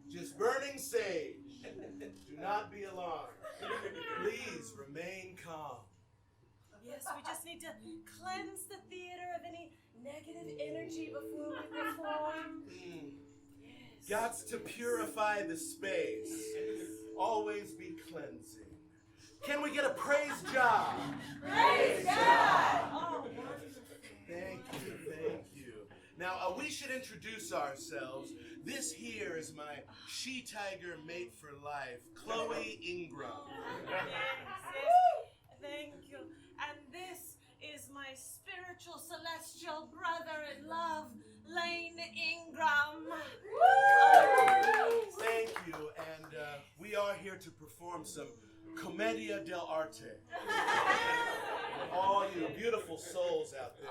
Just burning sage. Do not be alarmed. Please remain calm. Yes, we just need to cleanse the theater of any negative energy before we perform. Yes. Gots to purify the space. Always be cleansing. Can we get a praise job? Praise God! Oh, Thank you. Now, we should introduce ourselves. This here is my she-tiger mate for life, Chloe Ingram. Thank you. And this is my spiritual celestial brother-in-love, Lane Ingram. Thank you, and we are here to perform some Commedia dell'arte. All you beautiful souls out there.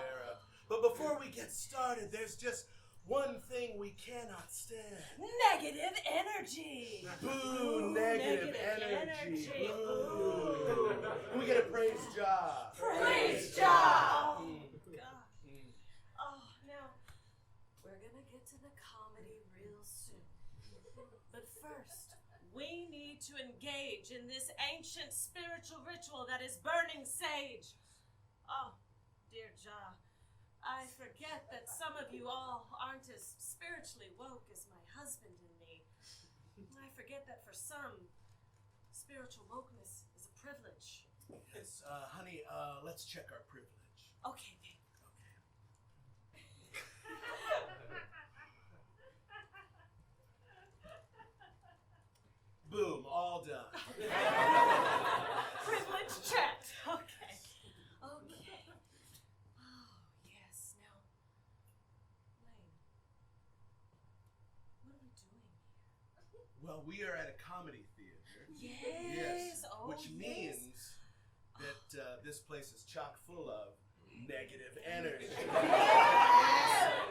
But before we get started, there's just one thing we cannot stand. Negative energy. Boo, negative energy. Boo. Can we get a praise job? Praise job. Oh, God. Oh, now, we're going to get to the comedy real soon. But first, we need to engage in this ancient spiritual ritual that is burning sage. Oh, dear Jah, I forget that some of you all aren't as spiritually woke as my husband and me. I forget that for some, spiritual wokeness is a privilege. Yes, honey, let's check our privilege. Okay, babe. Boom, all done. Privilege checked. Okay. Oh, yes. Now, Lane, what are we doing here? Well, we are at a comedy theater. Yes. Oh, which means that this place is chock full of negative energy.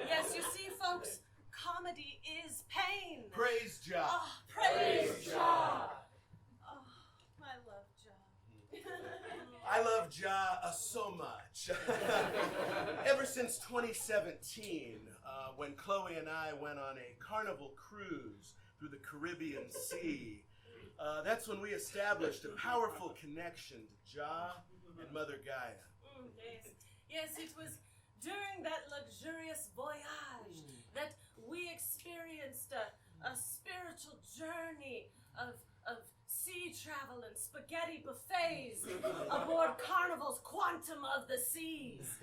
Yes, you see, folks, comedy is pain. Praise Jah. Oh, praise Jah. Oh, I love Jah. I love Jah so much. Ever since 2017, when Chloe and I went on a carnival cruise through the Caribbean Sea, that's when we established a powerful connection to Jah and Mother Gaia. Yes, it was during that luxurious voyage that we experienced a spiritual journey of sea travel and spaghetti buffets aboard Carnival's Quantum of the Seas.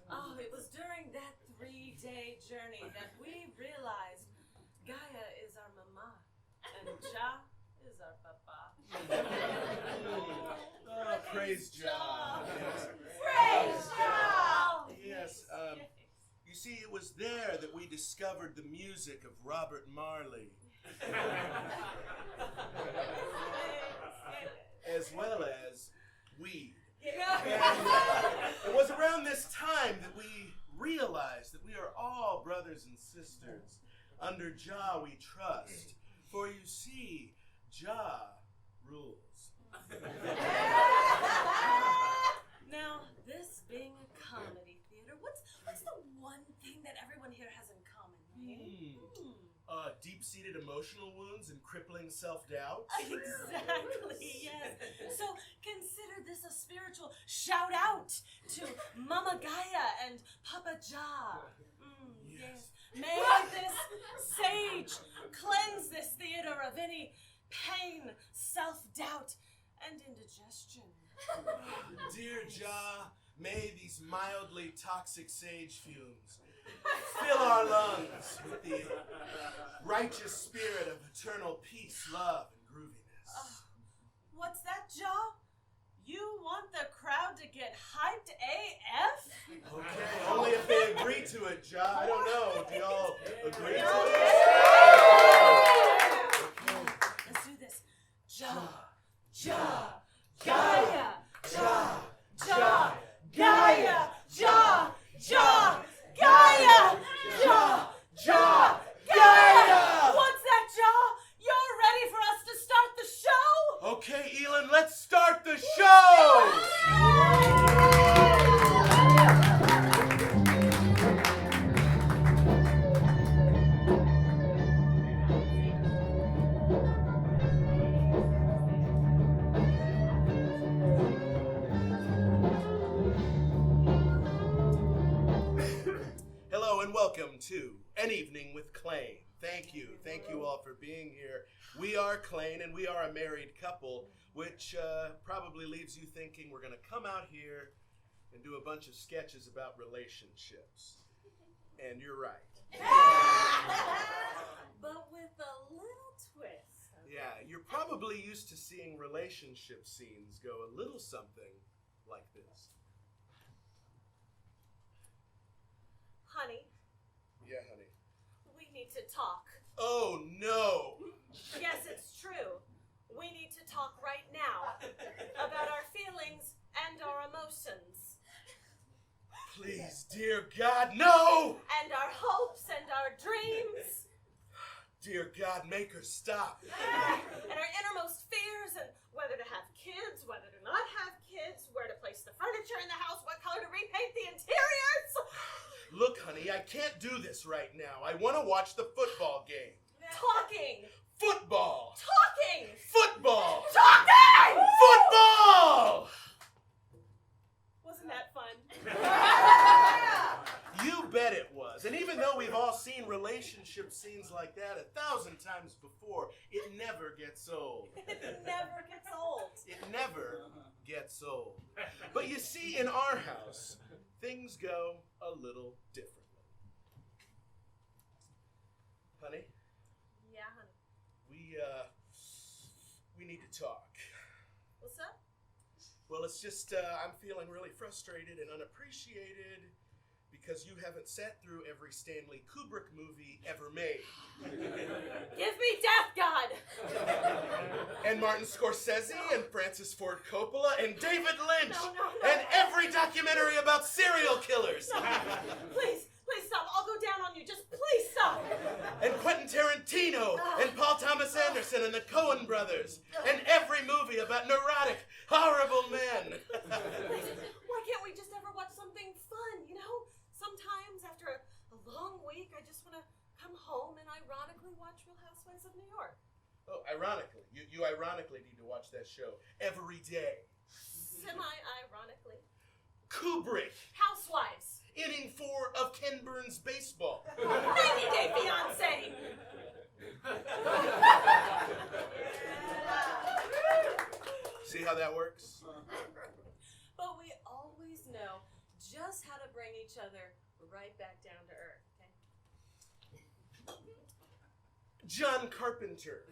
Oh, it was during that 3-day journey that we realized Gaia is our mama and Jah is our papa. Oh, praise Jah. Praise Jah! Yes, you see, it was there that we discovered the music of Robert Marley. As well as weed. It was around this time that we realized that we are all brothers and sisters. Under Jah we trust. For you see, Jah rules. Now, this being a comedy theater, what's the one thing that everyone here has in common? Deep-seated emotional wounds and crippling self-doubt. Exactly, yes. So consider this a spiritual shout out to Mama Gaia and Papa Jah. Yes. May this sage cleanse this theater of any pain, self-doubt, and indigestion. Dear Jah, may these mildly toxic sage fumes Fill our lungs with the righteous spirit of eternal peace, love, and grooviness. What's that, Jaw? You want the crowd to get hyped AF? Okay, only if they agree to it, Ja. I don't know. Do y'all agree to it? Okay. Let's do this. Gaia, Gaia, Gaia. What's that, Jaw? You're ready for us to start the show? Okay, Elin, let's start the show! Hello and welcome to An Evening with Chlane. Thank you all for being here. We are Chlane and we are a married couple, which probably leaves you thinking we're going to come out here and do a bunch of sketches about relationships. And you're right. But with a little twist. Yeah, you're probably used to seeing relationship scenes go a little something like this. Honey, Yeah, honey. we need to talk. Oh, no! Yes, it's true. We need to talk right now about our feelings and our emotions. Please, dear God, no! And our hopes and our dreams. Dear God, make her stop. And our innermost fears and whether to have kids, whether to not have kids, where to place the furniture in the house, what color to repaint the interiors. Look, honey, I can't do this right now. I want to watch the football game. Talking. Football! Talking. Football! Talking! Football! Wasn't that fun? You bet it was. And even though we've all seen relationship scenes like that 1,000 times before, it never gets old. It never gets old. It never gets old. But you see, in our house, things go a little differently. Honey, Yeah, honey. we need to talk. What's up? Well, it's just, I'm feeling really frustrated and unappreciated because you haven't sat through every Stanley Kubrick movie ever made. Give me death, God! And Martin Scorsese and Francis Ford Coppola and David Lynch. No. And every documentary about serial killers. No. Please stop. I'll go down on you. Just please stop. And Quentin Tarantino and Paul Thomas Anderson and the Coen brothers. And every movie about neurotic, horrible men. Why can't we just ever watch something fun, you know? Sometimes after a long week, I just want to come home and ironically watch Real Housewives of New York. Oh, ironically. You ironically need to watch that show every day. Semi-ironically. Kubrick. Housewives. Inning 4 of Ken Burns baseball. 90 Day Fiancé. See how that works? But we always know just how to bring each other right back down to earth, okay? John Carpenter.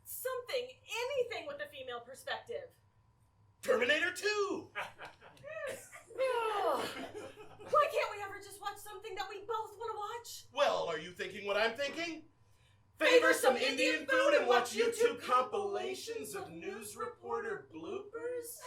Something, anything with a female perspective. Terminator 2. Why can't we ever just watch something that we both want to watch? Well, are you thinking what I'm thinking? Favor some Indian food and watch YouTube compilations of news reporter bloopers?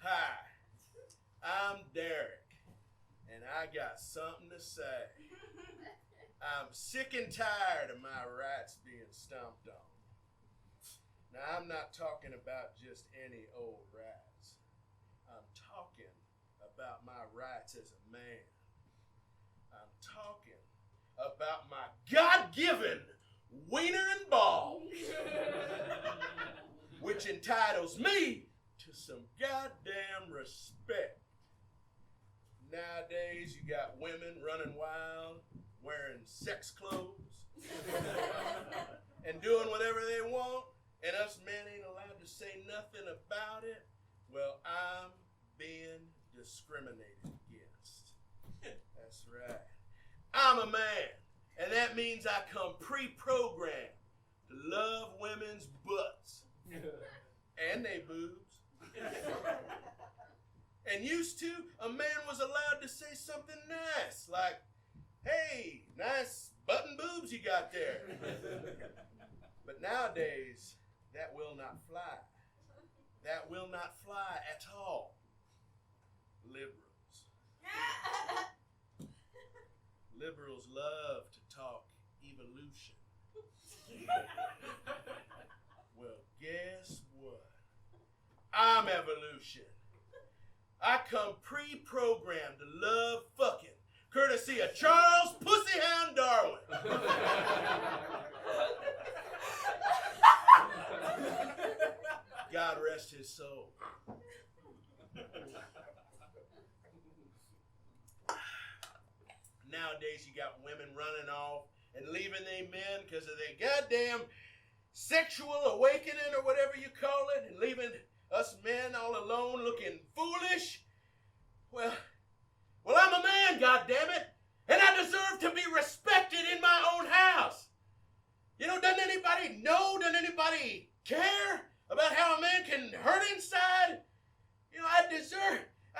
Hi, I'm Derek, and I got something to say. I'm sick and tired of my rights being stomped on. Now, I'm not talking about just any old rights. I'm talking about my rights as a man. I'm talking about my God-given wiener and balls, which entitles me to some goddamn respect. Nowadays, you got women running wild, wearing sex clothes, and doing whatever they want, and us men ain't allowed to say nothing about it. Well, I'm being discriminated against. That's right. I'm a man, and that means I come pre-programmed to love women's butts and they boobs. And used to, a man was allowed to say something nice, like, "Hey, nice button boobs you got there." But nowadays, that will not fly. That will not fly at all. Liberals. Liberals love to talk evolution. Well, guess what? I'm evolution. I come pre-programmed to love fucking, courtesy of Charles Pussyhound Darwin. God rest his soul. Nowadays, you got women running off and leaving their men because of their goddamn sexual awakening or whatever you call it, and leaving us men all alone looking foolish. Well, I'm a man, goddammit, and I deserve to be respected in my own house. You know, doesn't anybody know? Doesn't anybody care about how a man can hurt inside? You know, I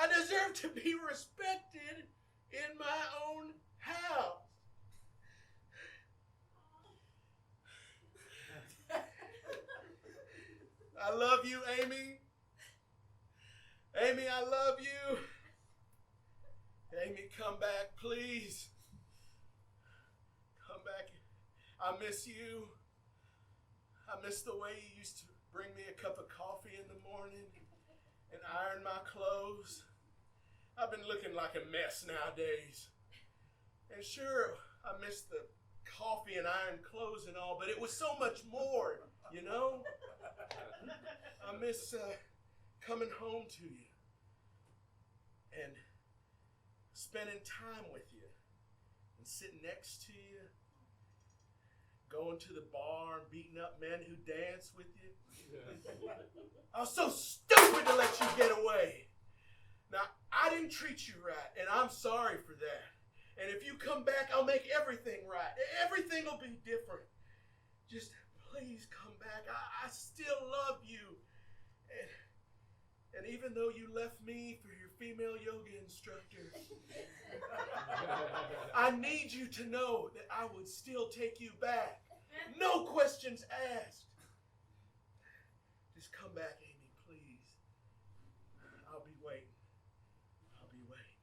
deserve to be respected in my own house. I love you, Amy. Amy, I love you. Amy, come back, please. Come back. I miss you. I miss the way you used to bring me a cup of coffee in the morning and iron my clothes. I've been looking like a mess nowadays. And sure, I miss the coffee and iron clothes and all, but it was so much more, you know? I miss coming home to you and spending time with you and sitting next to you, going to the bar and beating up men who dance with you. I was so stupid to let you get away. Now, I didn't treat you right, and I'm sorry for that. And if you come back, I'll make everything right. Everything will be different. Just please come back. I still love you. And even though you left me for your female yoga instructor, I need you to know that I would still take you back. No questions asked. Just come back, Amy, please. I'll be waiting. I'll be waiting.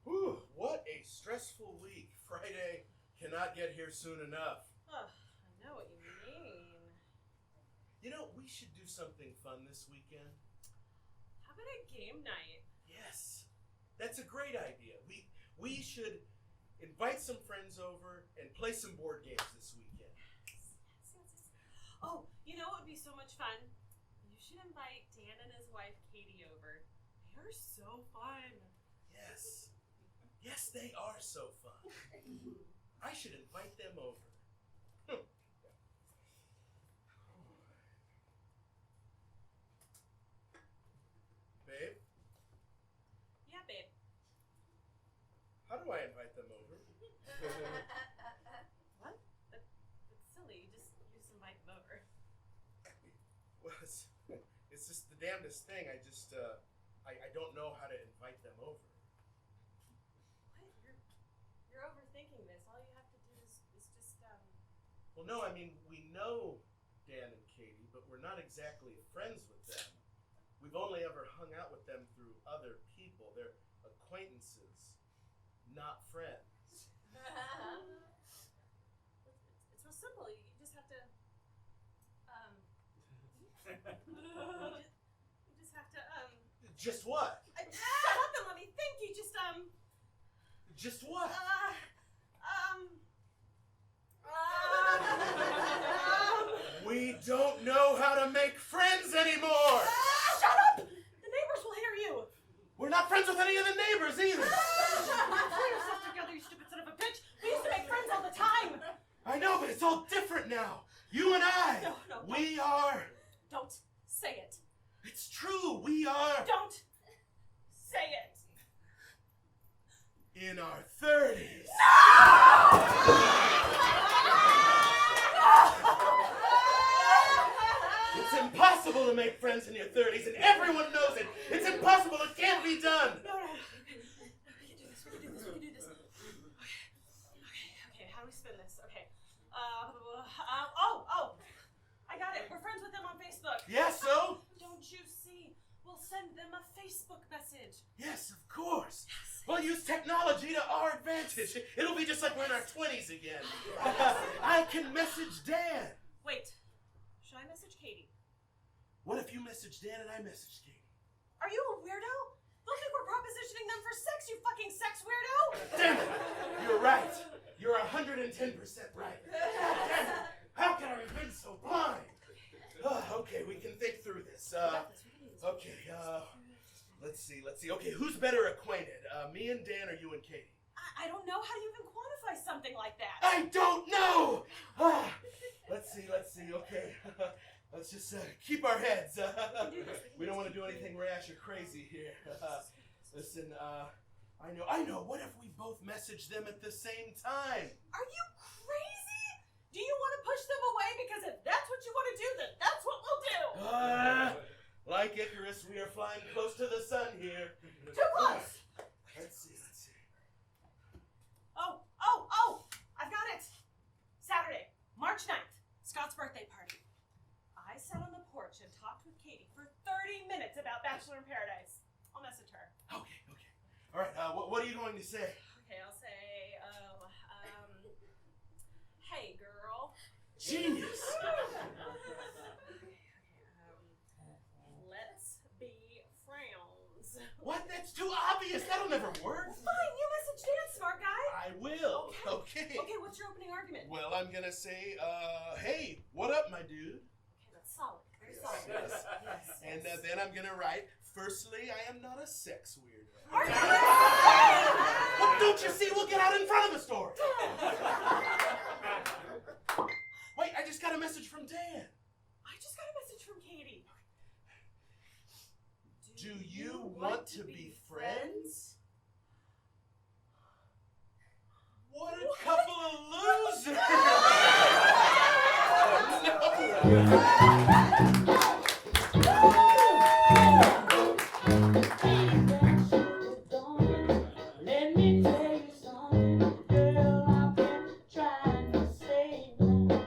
Whew, what a stressful week. Friday cannot get here soon enough. Oh, I know what you mean. You know, we should do something fun this weekend. How about a game night? Yes, that's a great idea. We should invite some friends over and play some board games this weekend. Yes. Oh, you know what would be so much fun? You should invite Dan and his wife Katie over. They're so fun. Yes. Yes, they are so fun. I should invite them over. Babe, Yeah, babe. how do I invite them over? What? That's silly. damnedest thing. I just, I don't know how to invite them over. What? You're overthinking this. All you have to do is just, Well, no, I mean, we know Dan and Katie, but we're not exactly friends with them. We've only ever hung out with them through other people. They're acquaintances, not friends. It's real simple. You just have to, you just have to, Just what? shut up and let me think. You just, Just what? We don't know how to make friends anymore! Shut up! The neighbors will hear you. We're not friends with any of the neighbors either! Pull yourself together, you stupid son of a bitch. We used to make friends all the time. I know, but it's all different now. You and I. No, we are. Don't say it. It's true. We are. Don't say it. In our 30s. It's impossible to make friends in your 30s, and everyone knows it. It's impossible. It can't be done. No. We can do this. Okay, how do we spin this? Okay. I got it. We're friends with them on Facebook. Yeah, so? Don't you see? We'll send them a Facebook message. Yes, of course. We'll use technology to our advantage. It'll be just like we're in our 20s again. I can message Dan. Wait. Should I message Katie? What if you message Dan and I message Katie? Are you a weirdo? They'll think we're propositioning them for sex, you fucking sex weirdo! Damn it! You're right. You're 110% right. Damn it! How can I have been so blind? Okay, we can think through this. Okay, let's see. Okay, who's better acquainted? Me and Dan or you and Katie? I don't know. How do you even quantify something like that? I don't know! Let's see. Okay. Let's just keep our heads. We don't want to do anything rash or crazy here. Listen, I know. What if we both message them at the same time? Are you crazy? Do you want to push them away? Because if that's what you want to do, then that's what we'll do. Like Icarus, we are flying close to the sun here. Too close. Let's see. Oh! I've got it. Saturday, March 9th, Scott's birthday party. I sat on the porch and talked with Katie for 30 minutes about Bachelor in Paradise. I'll message her. Okay. All right, what are you going to say? Okay, I'll say, hey, girl. Genius! Let's be friends. What? That's too obvious. That'll never work. Well, fine, you message Dan, smart guy. I will. Okay. Okay, what's your opening argument? Well, I'm gonna say, hey, what up, my dude? Okay, that's solid. Very solid. Yes. And then I'm gonna write, firstly, I am not a sex weirdo. Are you? Well, don't you see? We'll get out in front of the story. Wait, I just got a message from Dan. I just got a message from Katie. Do you want to be friends? What a couple of Let me tell you something, girl, I've been trying to say that.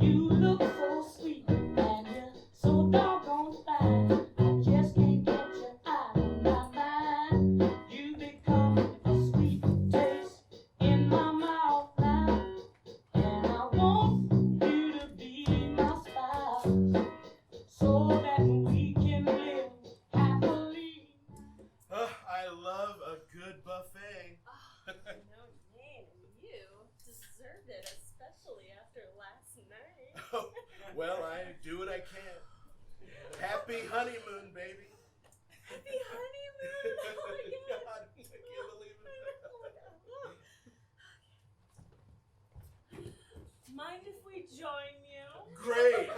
You look so sweet and you're so doggone fine. I just can't get you out of my mind. You become a sweet taste in my mouth now, and I want you to be my spouse, so that we can live happily. I love a good buffet. No name, you deserved it, especially after last night. Oh, well, I do what I can. Happy honeymoon, baby. Happy honeymoon! Oh my god! God, I can't believe it. Oh my god. Mind if we join you? Great.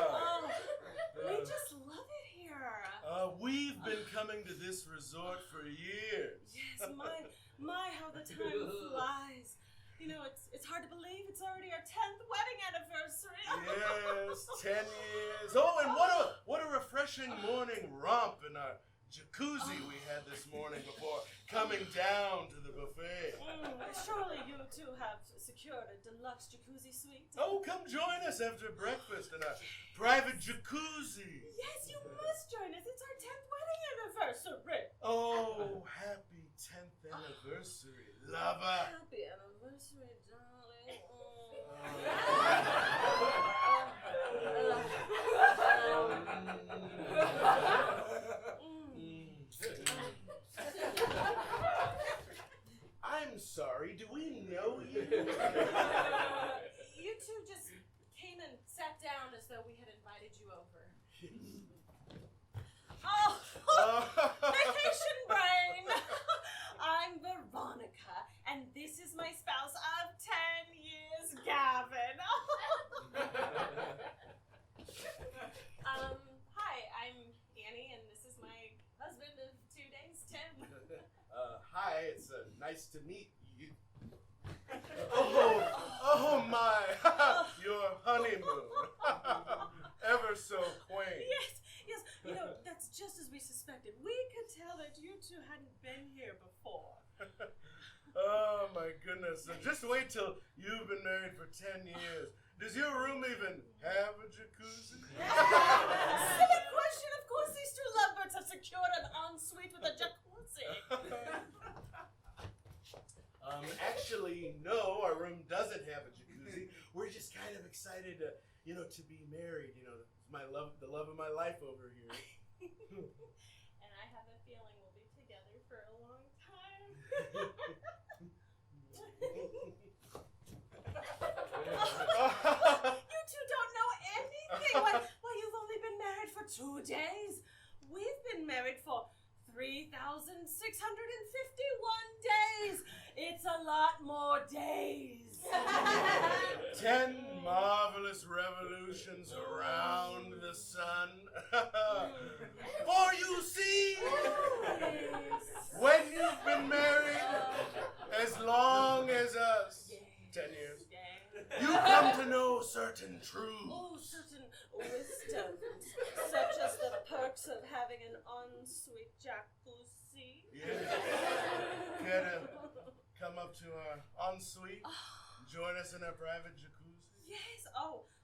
Oh, we just love it here. We've been coming to this resort for years. Yes, my, how the time flies. You know, it's hard to believe it's already our 10th wedding anniversary. Yes, 10 years. Oh, and what a refreshing morning romp in our jacuzzi we had this morning before coming down to the buffet. Surely you two have secured a deluxe jacuzzi suite. Oh, come join us after breakfast in our private jacuzzi. Yes, you must join us. It's our 10th wedding anniversary. Oh, happy 10th anniversary, lover. Happy anniversary, darling. I'm sorry, do we know you? You two just came and sat down as though we had invited you over. Vacation brain! I'm Veronica, and this is my spouse of 10 years, Gavin. Hi, I'm Annie, and this is my husband of 2 days, Tim. Hi, it's nice to meet you. Oh my, your honeymoon. Ever so quaint. Yes, you know, that's just as we suspected. We could tell that you two hadn't been here before. Oh my goodness, so just wait till you've been married for 10 years. Does your room even have a jacuzzi? Silly question, of course these two lovebirds have secured an ensuite with a jacuzzi. Actually, no, our room doesn't have a jacuzzi. We're just kind of excited to, to be married. The love of my life over here. And I have a feeling we'll be together for a long time. You two don't know anything. Why, you've only been married for 2 days. We've been married for 3,651 days. It's a lot more days. 10 marvelous revolutions around the sun. For you see, when you've been married as long as us, 10 years, you come to know certain truths. Oh, certain wisdoms, such as the perks of having an ensuite jacuzzi. Yeah. Care to come up to our ensuite? Join us in our private jacuzzi? Yes,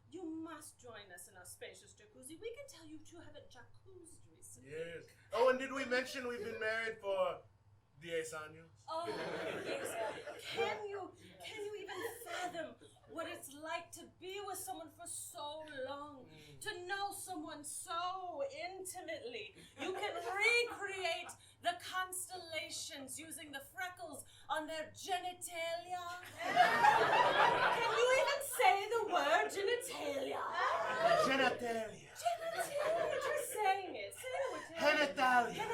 you must join us in our spacious jacuzzi. We can tell you two haven't jacuzzed recently. Yes. Oh, and did we mention we've been married for 10 años? Oh, yes. Can you even fathom what it's like to be with someone for so long? To know someone so intimately. You can recreate the constellations using the freckles on their genitalia. Can you even say the word genitalia? Genitalia. Genitalia. Try saying it. Say it with Genitalia.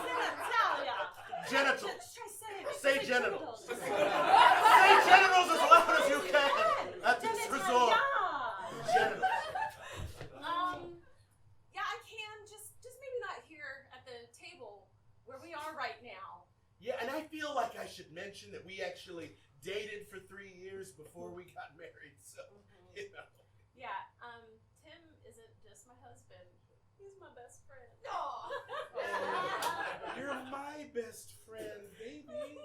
Genitalia. Genitals. Just try saying it. Say genitals. Say genitals as loud as you can at this resort. Genitals. Yeah, I can. Just maybe not here at the table where we are right now. Yeah, and I feel like I should mention that we actually dated for 3 years before we got married, so, Yeah, Tim isn't just my husband. He's my best friend. You're my best friend, baby.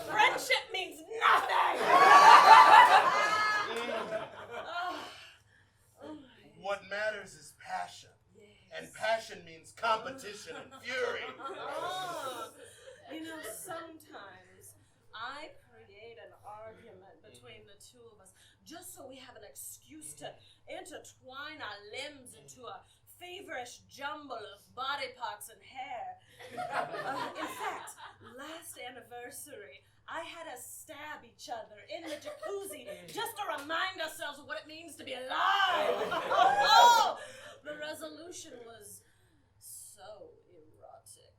Friendship means nothing! What matters is passion. Yes. And passion means competition and fury. You know, sometimes I create an argument between the two of us just so we have an excuse to intertwine our limbs into a feverish jumble of body parts and hair. In fact, last anniversary, I had us stab each other in the jacuzzi just to remind ourselves of what it means to be alive. The resolution was so erotic.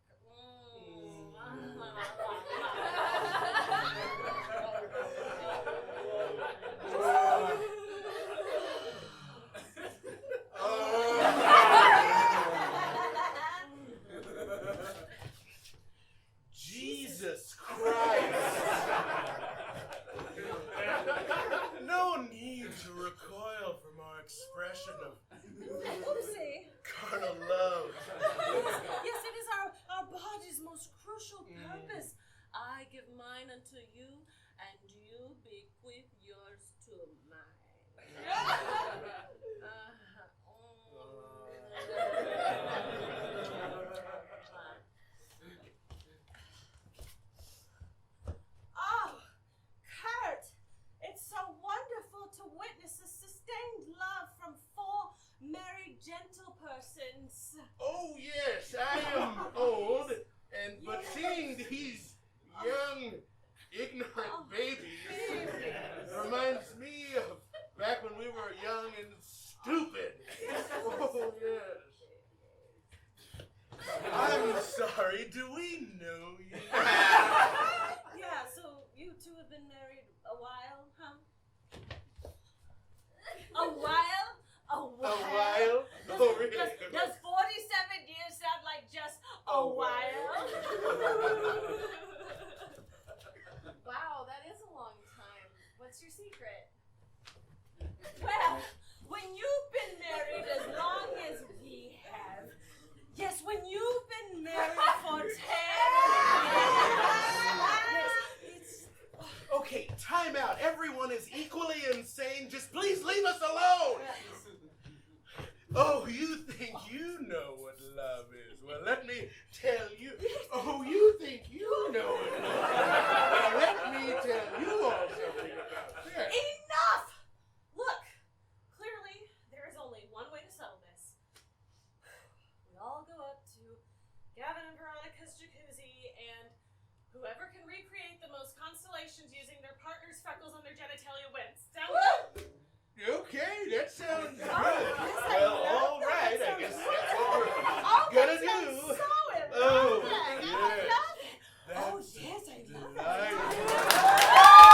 Jesus give mine unto you, and you bequeath yours to mine. Oh, Kurt, it's so wonderful to witness a sustained love from four married gentlepersons. Oh yes, I am old, but seeing these young, ignorant babies reminds me of back when we were young and stupid. Oh yes. I'm sorry, do we know you? Yeah, so you two have been married a while, huh? A while? A while? Oh, really? Does 47 years sound like just a while? Wow, that is a long time. What's your secret? Well, when you've been married as long as we have, yes, when you've been married for 10 years, it's... Okay, time out. Everyone is equally insane. Just please leave us alone. Oh, you think you know what love is? Well, let me tell you. Oh, you think you know what love is? Well, let me tell you all something about that. Enough! Look, clearly there is only one way to settle this. We all go up to Gavin and Veronica's jacuzzi, and whoever can recreate the most constellations using their partner's freckles on their genitalia wins. Sound good? Okay, that sounds good. yes, Well, I love all that. right. That I guess sounds that's what we're Oh, gonna that do. sounds so Oh, ironic. yes. I love it. That's Oh, yes, I love delightful.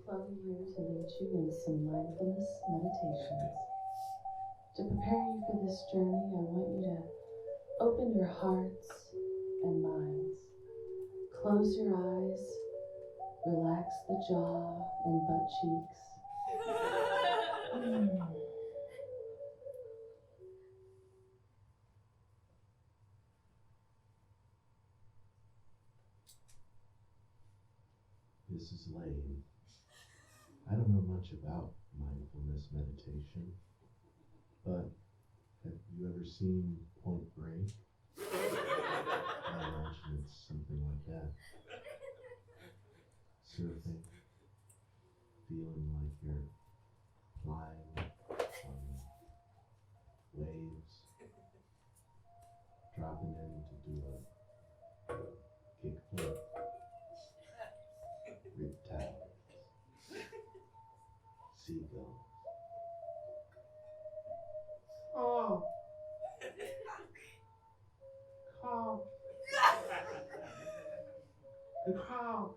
Chloe here to lead you in some mindfulness meditations. To prepare you for this journey, I want you to open your hearts and minds. Close your eyes, relax the jaw and butt cheeks. This is Lane. I don't know much about mindfulness meditation, but have you ever seen Point Break? I imagine it's something like that. Surfing, feeling like you're flying on waves, dropping in to do a kickflip, riptides, seagulls. Oh. Call. Good call.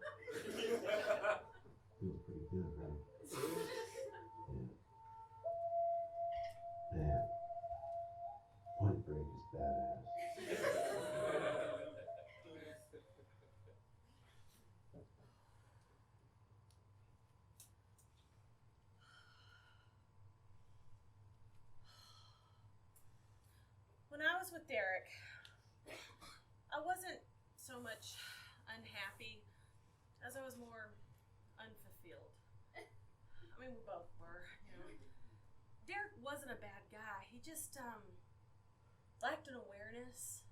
Feels pretty good, right? Yeah. Man, Point Break is badass. When I was with Derek, I wasn't so much unhappy as I was more unfulfilled. I mean, we both were, you know. Derek wasn't a bad guy. He just lacked an awareness.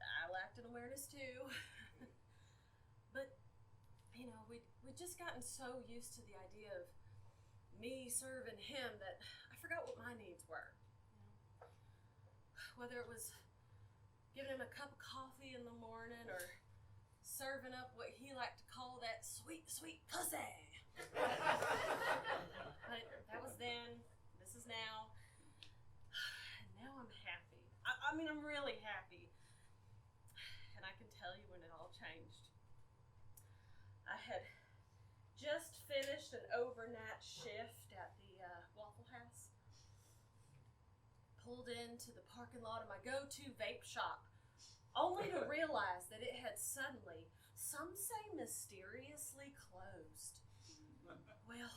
I lacked an awareness too. But, you know, we'd just gotten so used to the idea of me serving him that I forgot what my needs were. Whether it was giving him a cup of coffee in the morning or serving up what he liked to call that sweet, sweet pussy. But that was then, this is now. And now I'm happy. I mean, I'm really happy. And I can tell you when it all changed. I had just finished an overnight shift at the Waffle House. Pulled into the parking lot of my go-to vape shop, only to realize that it had suddenly, some say mysteriously, closed. Well,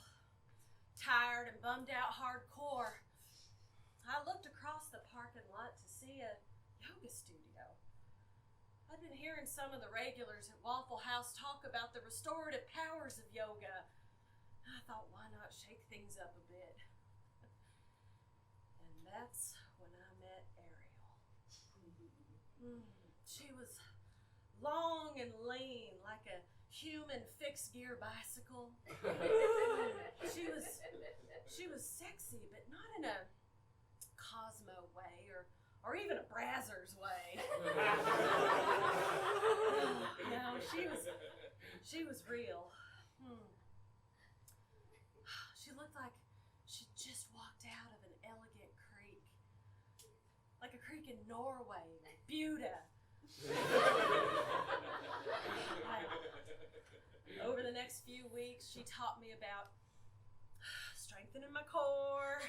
tired and bummed out hardcore, see a yoga studio. I'd been hearing some of the regulars at Waffle House talk about the restorative powers of yoga. I thought, why not shake things up a bit? And that's when I met Ariel. She was long and lean, like a human fixed gear bicycle. She was sexy, but not in a Cosmo way or even a Brazzers way. No, she was real. She looked like she just walked out of an elegant creek. Like a creek in Norway, like Buda. Over the next few weeks, she taught me about strengthening my core,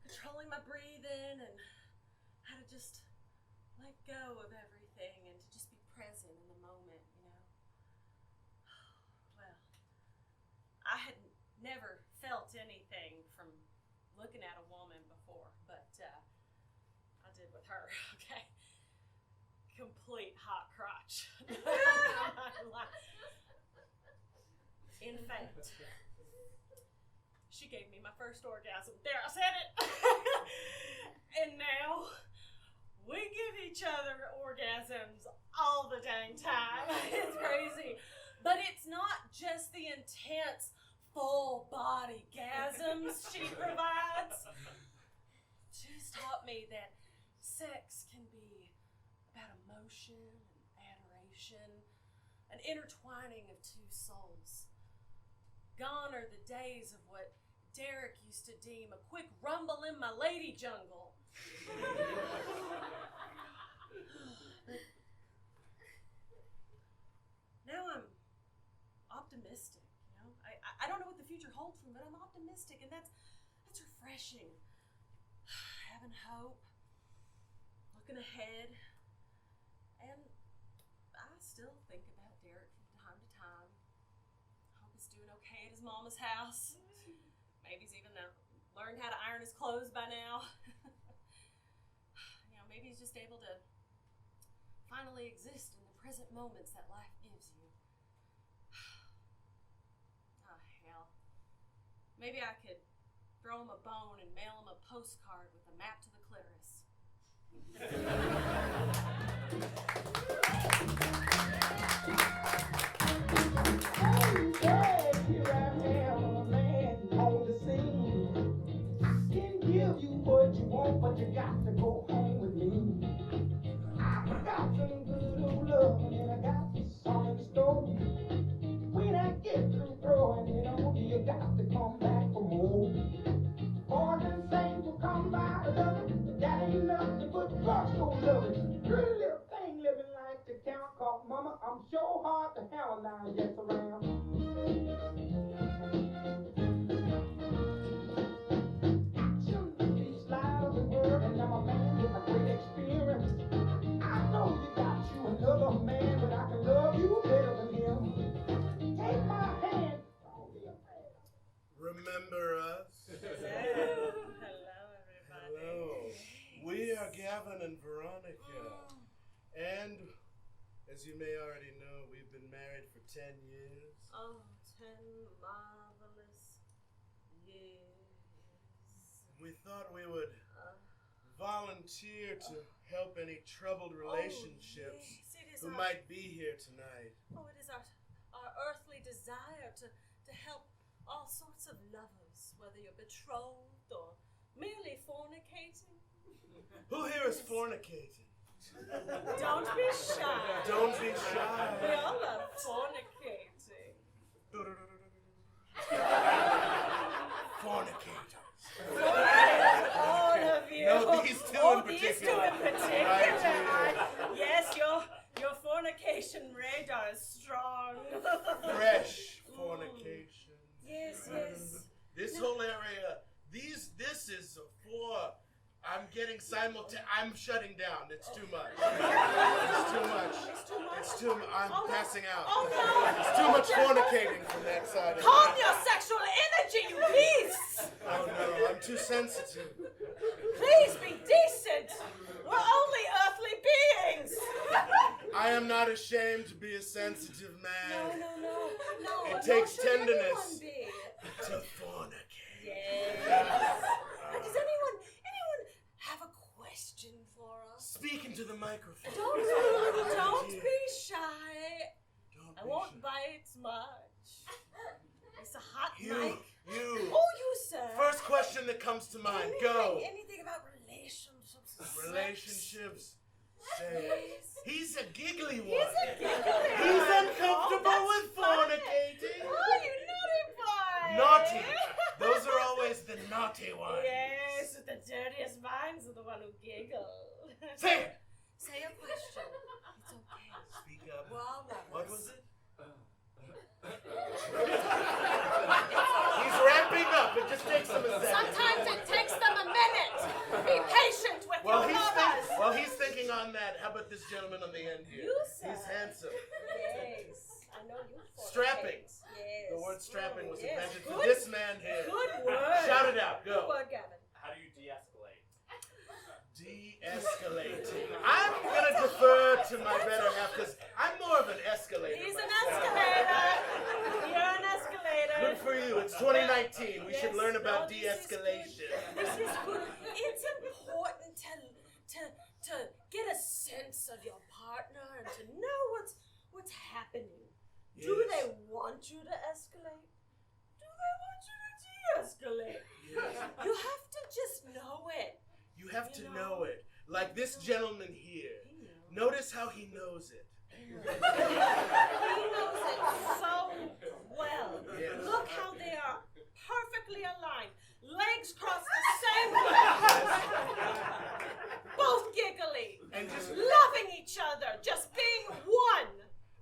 controlling my breathing, and how to just let go of everything and to just be present in the moment, you know. Well, I had never felt anything from looking at a woman before, but I did with her, okay? Complete hot crotch. In fact, she gave me my first orgasm. There, I said it. And now we give each other orgasms all the dang time. It's crazy. But it's not just the intense full body gasms she provides. She's taught me that sex can be about emotion and adoration, an intertwining of two souls. Gone are the days of what Derek used to deem a quick rumble in my lady jungle. Now I'm optimistic, you know. I don't know what the future holds for me, but I'm optimistic, and that's refreshing. Having hope, looking ahead, and I still think about Derek from time to time. Hope he's doing okay at his mama's house. Maybe he's even learned how to iron his clothes by now. You know, maybe he's just able to finally exist in the present moments that life gives you. Oh, hell. Maybe I could throw him a bone and mail him a postcard with a map to the clitoris. Here I am, a man on the scene. Can give you what you want, but you got to go home with me. I got some good old love, and I got some in store. When I get through throwing it on you, you got to come back for more. More than things will come by another. That ain't nothing but drugstore loving. Pretty little thing living like the count called mama. I'm sure hard to hell now, yes around. Action speaks louder than words, and I'm a man with a great experience. I know you got you another man, but I can love you better than him. Take my hand, don't be afraid. Remember us? Hello, everybody. Hello. We are Gavin and Veronica. And, as you may already know, we've been married for 10 years. Oh, 10 marvelous years. We thought we would volunteer to help any troubled relationships who might be here tonight. Oh, it is our earthly desire to help all sorts of lovers, whether you're betrothed or merely fornicating. Who here is fornicating? Don't be shy. Don't be shy. We all love fornicating. Fornicators. All of you. No, these two oh, in these particular. two in particular. Right here. Yes, your fornication radar is strong. Fresh fornication. Yes. This whole area, this is for, I'm getting I'm shutting down. It's too much. It's too much. It's too much. I'm passing out. Oh, no. It's too much fornicating from that side of Calm it. your sexual energy, you beast! Oh no, I'm too sensitive. Please be decent. We're only earthly beings. I am not ashamed to be a sensitive man. No. It takes nor should tenderness. anyone be. To fornicate. Yes. Does anyone have a question for us? Speak into the microphone. Don't be shy. Don't I be won't shy. bite much. It's a hot You. mic. You. Oh, you, sir. First question that comes to mind. Go. Anything about relationships? Relationships. Say. Yes. He's a giggly one. He's a giggly He's one. uncomfortable Oh, with that's funny. fornicating. Oh, you naughty boy. Naughty. Those are always the naughty ones. Yes, the dirtiest minds are the one who giggle. Say it. Say your question. It's okay. Speak up. We're all lovers. What was it? He's ramping up. It just takes him a second. Sometimes it takes them a minute. Be patient with your lovers. While he's thinking on that, how about this gentleman on the end here? You, sir. He's handsome. Yes, I know you. Strapping. Yes. The word strapping was Yes. invented for Good- this man here. Good word. Shout it out. Good Go. word, Gavin. How do you de-escalate? De-escalate. I'm going to defer to my better half because I'm more of an escalator. He's an myself. escalator. You're an escalator. Good for you. It's 2019. We Yes, should learn about no, this is de-escalation. This is good. It's important to get a sense of your partner and to know what's happening. Do Yes. they want you to escalate? Do they want you to de-escalate? Yes. You have to just know it. You have to You know know. it. Like this gentleman here. He knows. Notice how he knows it. He knows it so well. Yes. Look how they are perfectly aligned. Legs crossed the same way. Both giggly. And just, Loving each other. Just being one.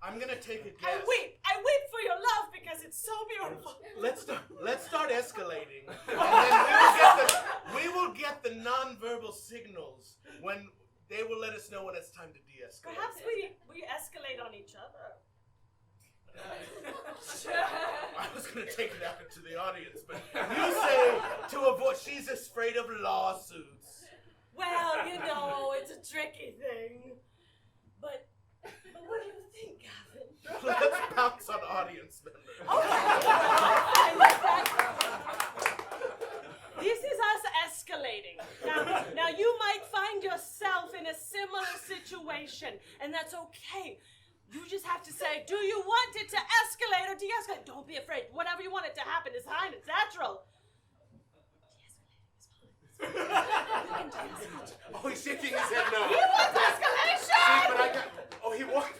I'm gonna take a I guess. weep. I weep for your love because it's so beautiful. Let's start escalating, and then we will get the nonverbal signals when they will let us know when it's time to de-escalate. Perhaps we escalate on each other. I was gonna take it out to the audience, but you say to avoid. She's afraid of lawsuits. Well, you know, it's a tricky thing. But what do you think, Gavin? Let's bounce on audience members. I like that. This is us escalating. Now you might find yourself in a similar situation, and that's okay. You just have to say, do you want it to escalate or de-escalate? Don't be afraid. Whatever you want it to happen is fine. It's natural. Oh, he's shaking his head no. He wants escalation! But I got. Oh, he wants.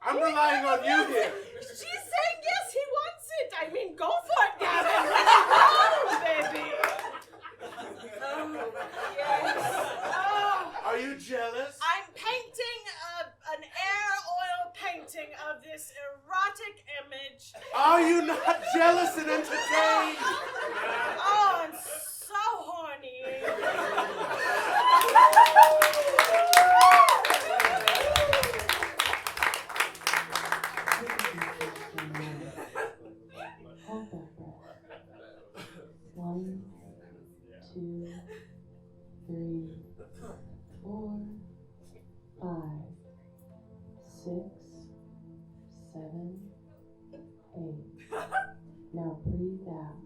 I'm relying on you here. She's saying yes, he wants it. I mean, go for it, Gavin. Go, baby. Oh, yes. Oh. Are you jealous? I'm painting an air oil painting of this erotic image. Are you not jealous and entertained? Oh, I'm so horny. Hold that breath. 1, 2, 3, 4, 5, 6, 7, 8. Now breathe out.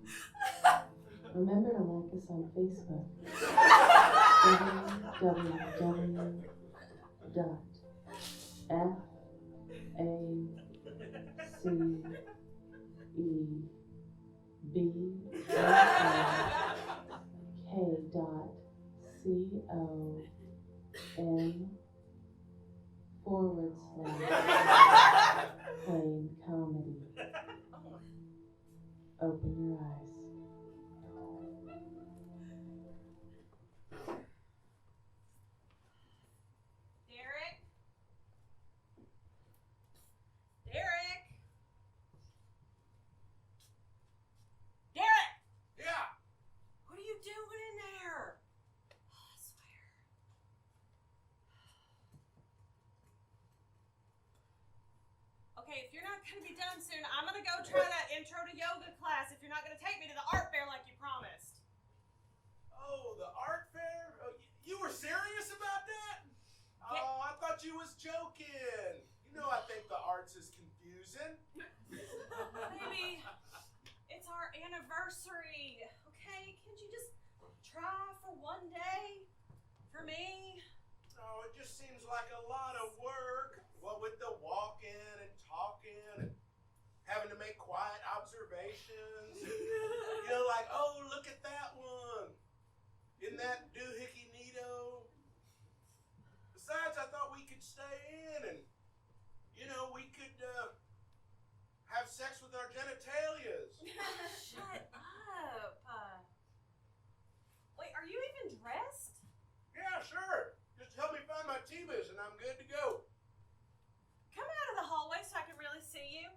Remember to like us on Facebook. www.facebook.com/Chlane Comedy. Open your eyes. Derek? Derek? Derek! Yeah. What are you doing in there? Oh, I swear. Okay, if you're not going to be done soon, I'm going to go try that intro to yoga class if you're not going to take me to the art fair like you promised. Oh, the art fair? Oh, you were serious about that? thought you was joking. You know I think the arts is confusing. Baby, it's our anniversary, okay? Can't you just try for one day? For me? Oh, it just seems like a lot of work. What with the walking and talking and having to make quiet observations. You know, like, oh, look at that one. Isn't that doohickey neato? Besides, I thought we could stay in and, you know, we could have sex with our genitalias. Shut up. Wait, are you even dressed? Yeah, sure. Just help me find my T-Biz and I'm good to go. Come out of the hallway so I can really see you.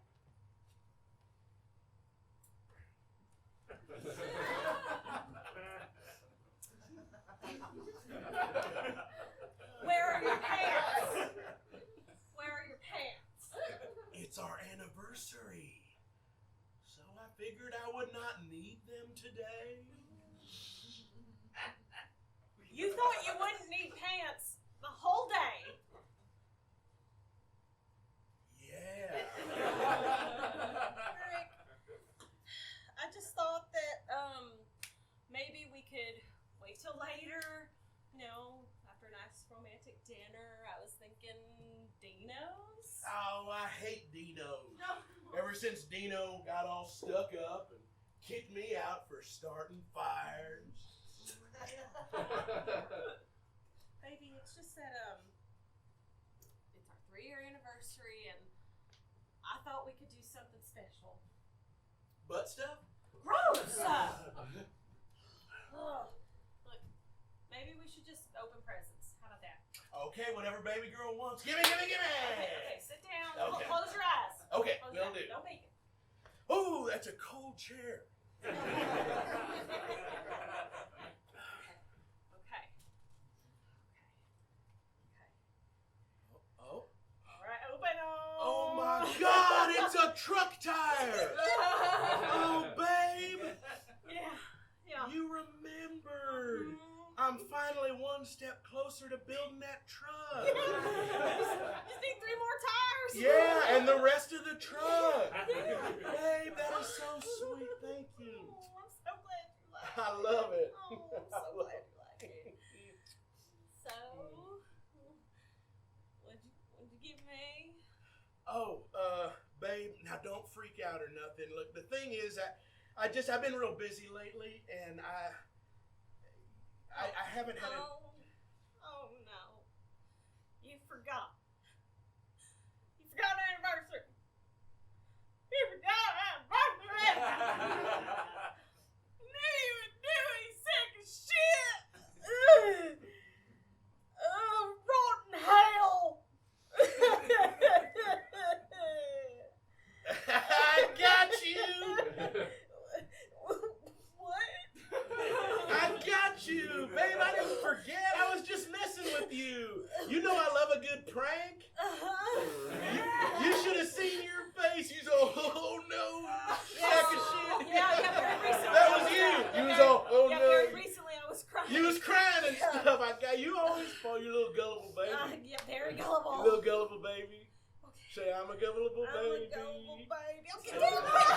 Where are your pants? Where are your pants? It's our anniversary. So I figured I would not need them today. You thought you wouldn't need pants the whole day. Yeah. Rick, I just thought that maybe we could wait till later. You know, after a nice romantic dinner. I was thinking Dino's. Oh, I hate Dino's. Ever since Dino got all stuck up and kicked me out for starting fires. Baby, it's just that it's our 3-year anniversary and I thought we could do something special. Butt stuff? Gross! Ugh. Look, maybe we should just open presents. How about that? Okay, whatever baby girl wants. Gimme! Okay, sit down. Okay. Close your eyes. Okay, Close will your eyes. do. Don't peek. Oh, that's a cold chair. Okay. Oh. All right, open them. Oh my God, it's a truck tire. Oh, babe. Yeah. You remembered. Mhm. I'm finally one step closer to building that truck. Just need 3 more tires. Yeah, and the rest of the truck. Babe, that is so sweet. Thank you. Oh, I'm so glad you like it. I love it. Oh, I'm so glad you like it. So, what'd you give me? Oh, babe, now don't freak out or nothing. Look, the thing is, I've been real busy lately, and I haven't had a... Oh no. You forgot. You forgot our anniversary. You forgot our anniversary. Knew you would do it, sick as shit. Rotten hell. I got you. What? I got you, babe. I didn't forget. I was just messing with you. You know I love a good prank. You should have seen your face. You was all, oh no, sack of shit. Yeah, very recently. That was you. You was all, oh yeah, no. very recently I was crying. You was crying and stuff. I got you always for your little gullible baby. Yeah, very gullible. You little gullible baby. Okay. Say I'm a gullible I'm baby. a gullible baby. Okay, quit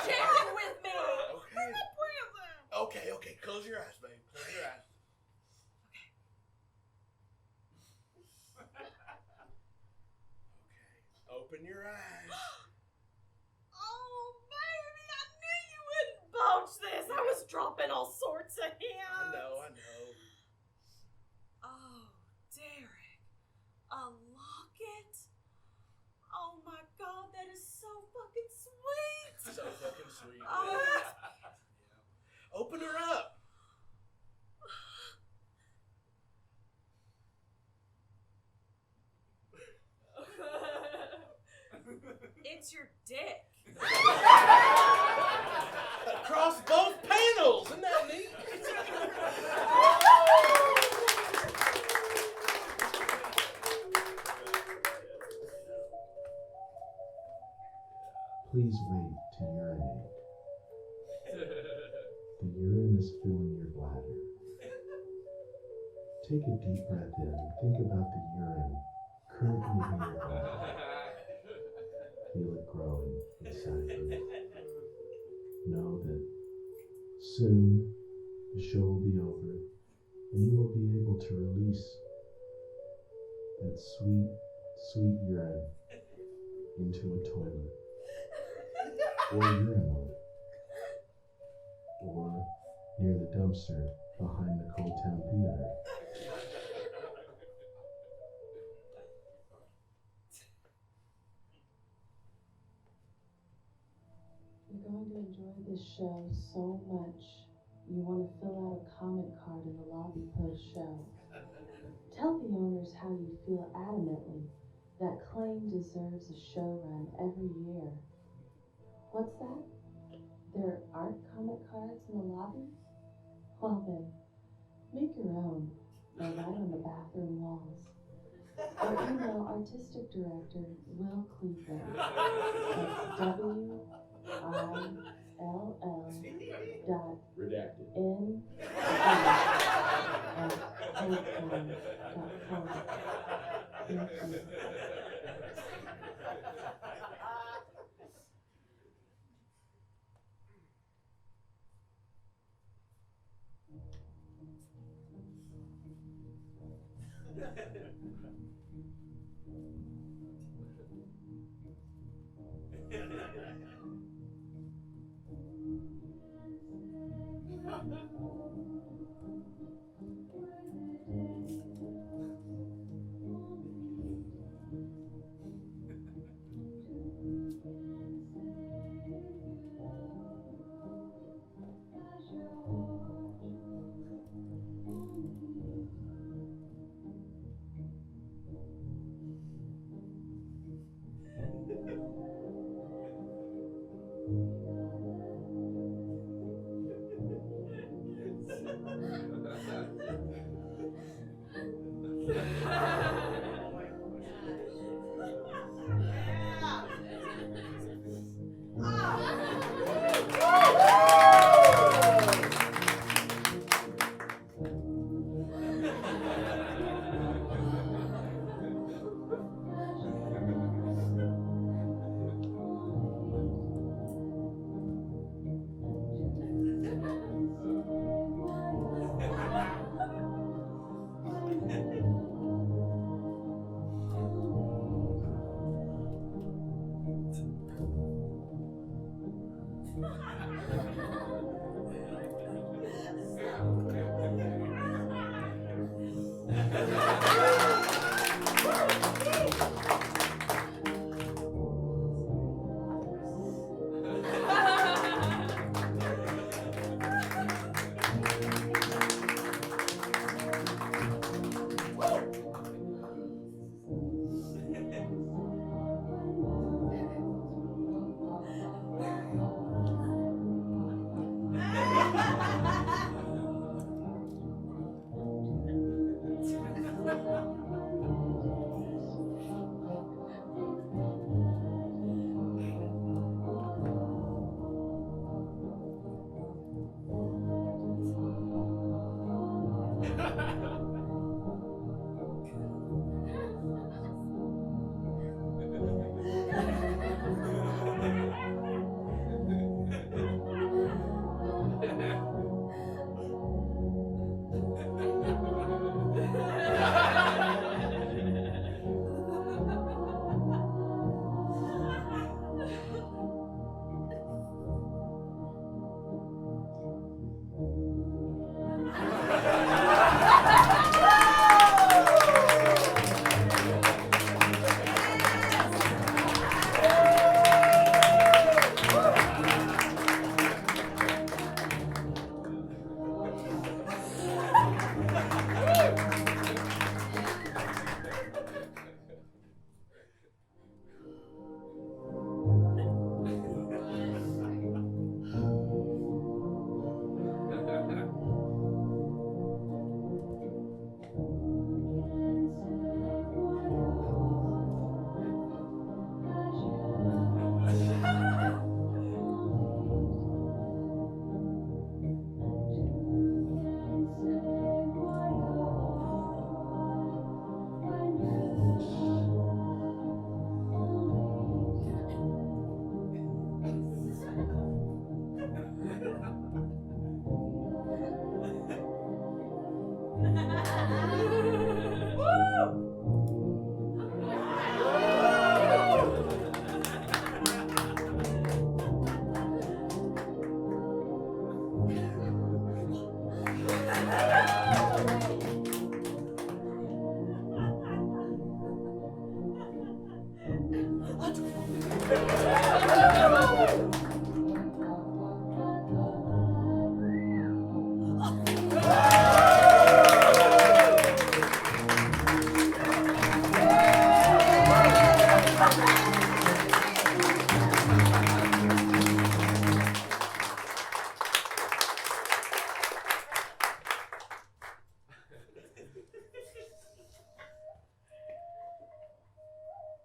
sharing with me. Okay. Where's my present? Okay. Close your eyes, babe. Close your eyes. Okay. Open your eyes. Oh, baby, I knew you wouldn't botch this. I was dropping all sorts of hints. I know. Oh, Derek, a locket? Oh my God, that is so fucking sweet. So fucking sweet. Oh, Open her up. it's your dick. Across both panels. Isn't that neat? Please wait to urinate. The urine is filling your bladder. Take a deep breath in and think about the urine currently hear that. Feel it growing inside you. Know that soon the show will be over and you will be able to release that sweet, sweet urine into a toilet or urinal or near the dumpster behind the Coldtowne Theater. You're going to enjoy this show so much, you want to fill out a comment card in the lobby post-show. Tell the owners how you feel adamantly that Chlane deserves a show run every year. What's that? There aren't comment cards in the lobby? Well then, make your own. They're right on the bathroom walls. Or email artistic director Will Cleveland at WILL.ND@coldtowne.com. Thank you.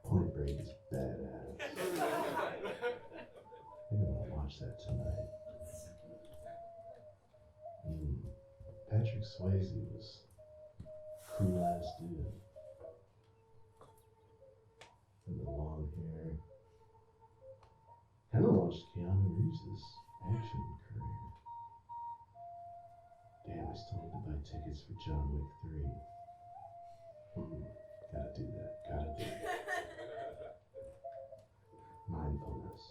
Point Break is badass. I think I'm gonna watch that tonight. Patrick Swayze was a cool ass dude. And the long hair. Kinda watched Keanu Reeves' action career. Damn, I still need to buy tickets for John Wick 3. Gotta do that. Mindfulness.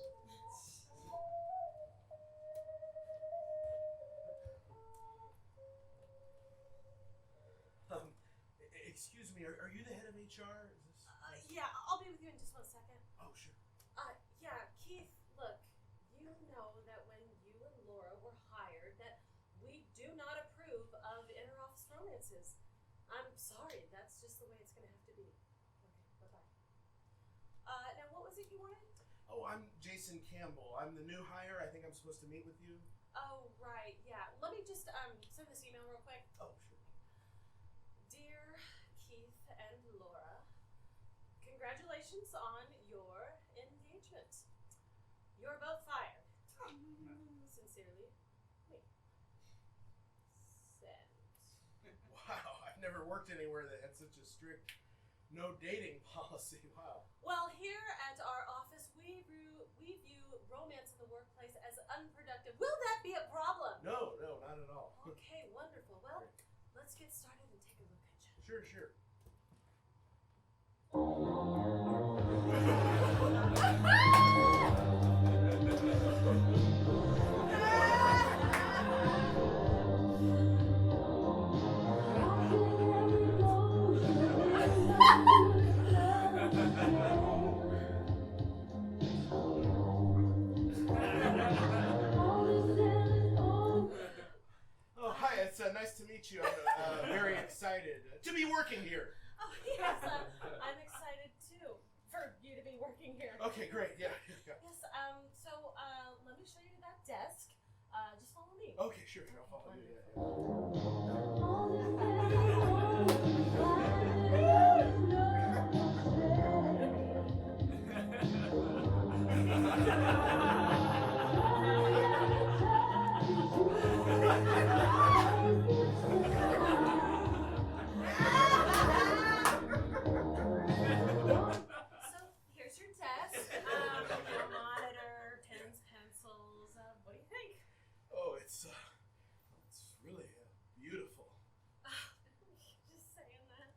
Excuse me, are you the head of HR? Is this... Yeah, I'll be with you in just 1 second. Oh, sure. Yeah, Keith, look, you know that when you and Laura were hired that we do not approve of inter-office romances. I'm sorry, that's just the way it's gonna have to be. Okay, bye-bye. Now what was it you wanted? Oh, I'm Jason Campbell. I'm the new hire. I think I'm supposed to meet with you. Oh, right, yeah. Let me just send this email real quick. Oh, sure. Dear Keith and Laura, congratulations on your engagement. You're both fired. Sincerely, me. Send. Wow, I've never worked anywhere that had such a strict no dating policy. Wow. Well, here at our office, we view romance in the workplace as unproductive. Will that be a problem? No, not at all. Okay, wonderful. Well, let's get started and take a look at you. Sure. Oh, hi, it's nice to meet you. I'm very excited to be working here. Oh, yes, I'm excited too for you to be working here. Okay, great, yeah. Yes, so let me show you to that desk. Just follow me. Okay, sure, I'll follow you. So here's your desk. Your monitor, pens, pencils. What do you think? Oh, it's really beautiful. Just saying that.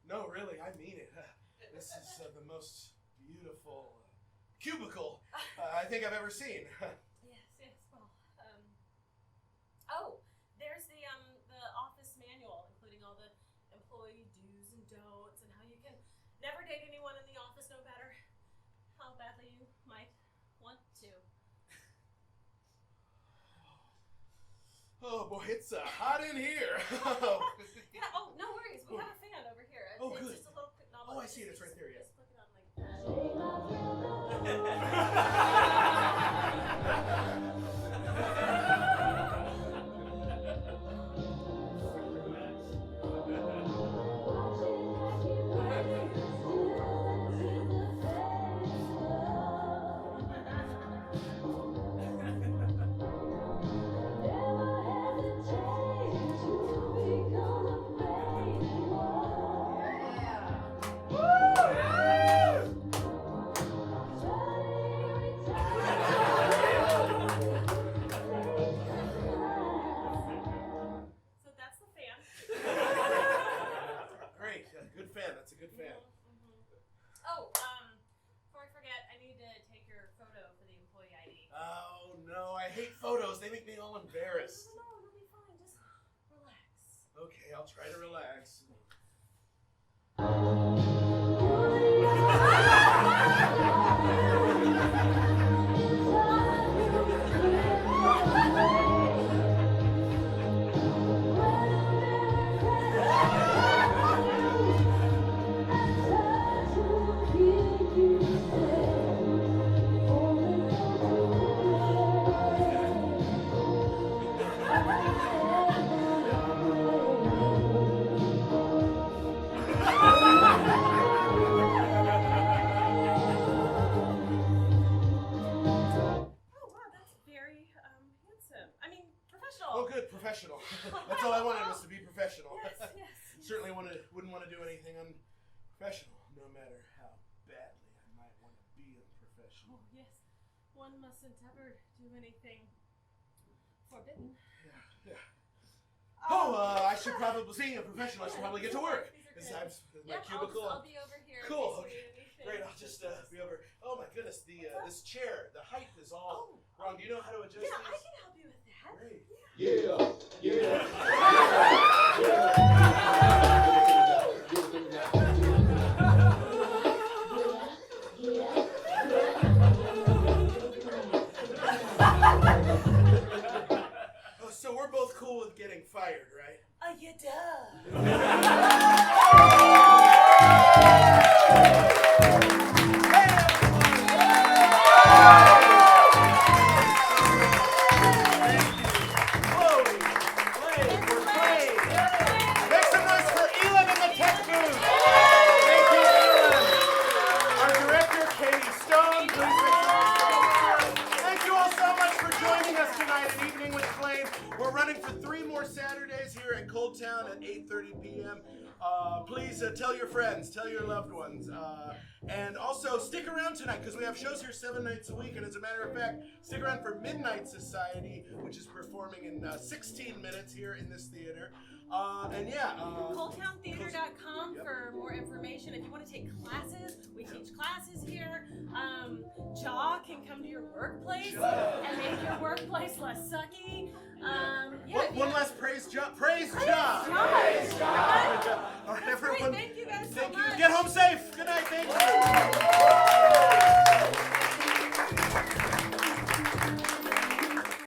No, really, I mean it. This is the most beautiful cubicle I think I've ever seen. Yes, well, oh, there's the office manual, including all the employee do's and don'ts and how you can never date anyone in the office no matter how badly you might want to. Oh boy, it's hot in here. Yeah, oh, no worries. We have a fan over here. Oh, it's good. just a little quick knob. Oh, I see it. It's right there, yeah. Just flip it on like Yeah. That's a good fan. Oh, before I forget, I need to take your photo for the employee ID. Oh no, I hate photos. They make me all embarrassed. No, it'll be fine. Just relax. Okay, I'll try to relax. Oh, good, professional. That's all I wanted was to be professional. Yes. Certainly wouldn't want to do anything unprofessional, no matter how badly I might want to be unprofessional. Oh, yes. One mustn't ever do anything forbidden. Yeah. I should probably, being a professional, I should probably get to work. Because I'm my cubicle. I'll be over here. Cool, okay. Great, I'll just be over. Oh my goodness, this chair, the height is all wrong. Do you know how to adjust these? I can help you with that. Great. Oh, so we're both cool with getting fired, right? You duh. We're running for 3 more Saturdays here at Coldtowne at 8:30 p.m. Please tell your friends, tell your loved ones, and also stick around tonight because we have shows here 7 nights a week. And as a matter of fact, stick around for Midnight Society, which is performing in 16 minutes here in this theater. Coldtownetheater.com for more information. If you want to take classes, we teach classes here. Jaw can come to your workplace and make your workplace less sucky. One last praise Jaw. Praise Jaw. Jaw. All right, everyone. Thank you guys so Thank you. much. Get home safe.